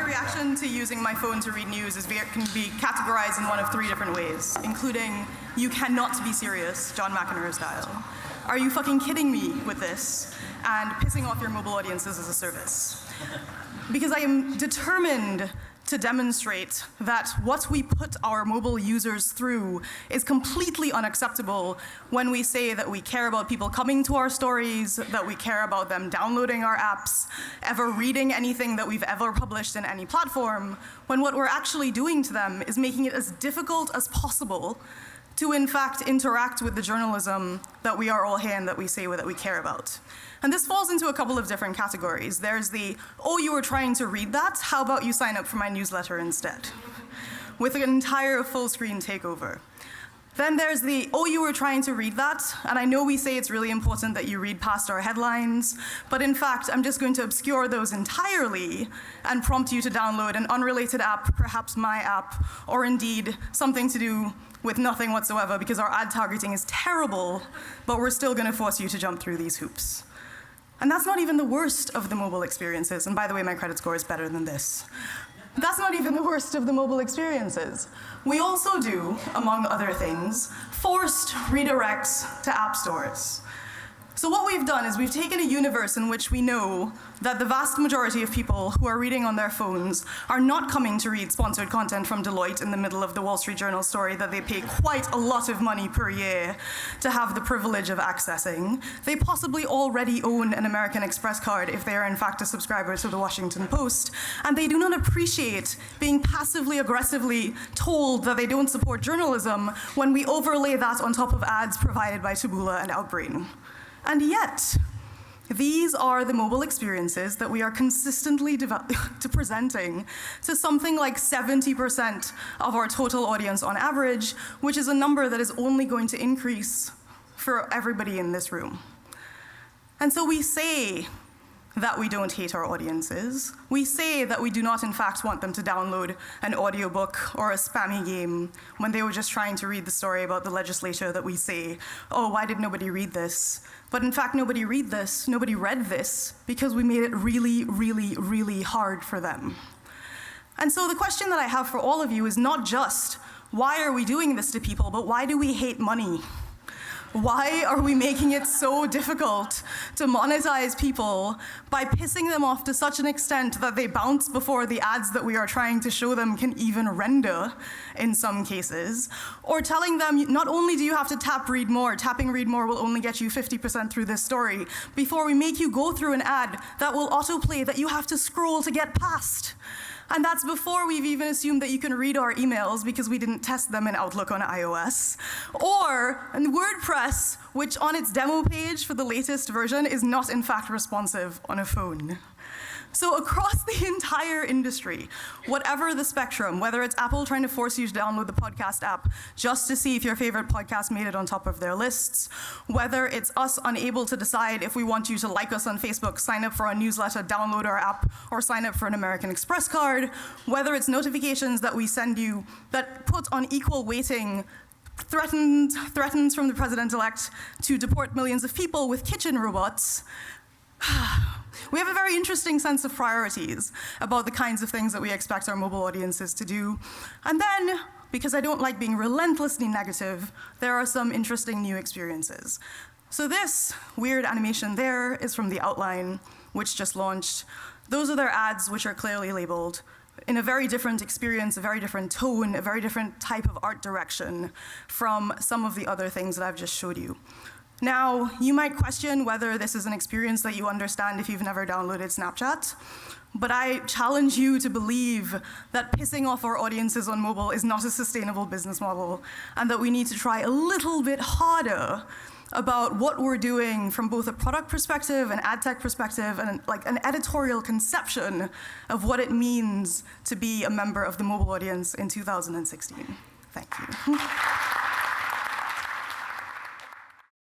reaction to using my phone to read news can be categorized in one of three different ways, including, you cannot be serious, John McEnroe style. Are you fucking kidding me with this? And pissing off your mobile audiences as a service. Because I am determined to demonstrate that what we put our mobile users through is completely unacceptable when we say that we care about people coming to our stories, that we care about them downloading our apps, ever reading anything that we've ever published in any platform, when what we're actually doing to them is making it as difficult as possible to in fact interact with the journalism that we are all here and that we say that we care about. And this falls into a couple of different categories. There's the, oh, you were trying to read that? How about you sign up for my newsletter instead? With an entire full screen takeover. Then there's the, oh, you were trying to read that? And I know we say it's really important that you read past our headlines, but in fact, I'm just going to obscure those entirely and prompt you to download an unrelated app, perhaps my app, or indeed something to do with nothing whatsoever because our ad targeting is terrible, but we're still going to force you to jump through these hoops. And that's not even the worst of the mobile experiences. And by the way, my credit score is better than this. That's not even the worst of the mobile experiences. We also do, among other things, forced redirects to app stores. So what we've done is we've taken a universe in which we know that the vast majority of people who are reading on their phones are not coming to read sponsored content from Deloitte in the middle of the Wall Street Journal story that they pay quite a lot of money per year to have the privilege of accessing. They possibly already own an American Express card if they are in fact a subscriber to the Washington Post, and they do not appreciate being passively aggressively told that they don't support journalism when we overlay that on top of ads provided by Taboola and Outbrain. And yet, these are the mobile experiences that we are consistently presenting to something like 70% of our total audience on average, which is a number that is only going to increase for everybody in this room. And so we say that we don't hate our audiences. We say that we do not in fact want them to download an audiobook or a spammy game when they were just trying to read the story about the legislature that we say, oh, why did nobody read this? But in fact, nobody read this, nobody read this because we made it really, really, really hard for them. And so the question that I have for all of you is not just, why are we doing this to people, but why do we hate money? Why are we making it so difficult to monetize people by pissing them off to such an extent that they bounce before the ads that we are trying to show them can even render in some cases? Or telling them, not only do you have to tap read more, tapping read more will only get you 50% through this story, before we make you go through an ad that will autoplay that you have to scroll to get past. And that's before we've even assumed that you can read our emails because we didn't test them in Outlook on iOS. Or in WordPress, which on its demo page for the latest version is not in fact responsive on a phone. So across the entire industry, whatever the spectrum, whether it's Apple trying to force you to download the podcast app just to see if your favorite podcast made it on top of their lists, whether it's us unable to decide if we want you to like us on Facebook, sign up for our newsletter, download our app, or sign up for an American Express card, whether it's notifications that we send you that put on equal weighting threatens from the president-elect to deport millions of people with kitchen robots, we have a very interesting sense of priorities about the kinds of things that we expect our mobile audiences to do. And then, because I don't like being relentlessly negative, there are some interesting new experiences. So this weird animation there is from The Outline, which just launched. Those are their ads, which are clearly labeled in a very different experience, a very different tone, a very different type of art direction from some of the other things that I've just showed you. Now, you might question whether this is an experience that you understand if you've never downloaded Snapchat, but I challenge you to believe that pissing off our audiences on mobile is not a sustainable business model, and that we need to try a little bit harder about what we're doing from both a product perspective, an ad tech perspective, and like an editorial conception of what it means to be a member of the mobile audience in 2016. Thank you.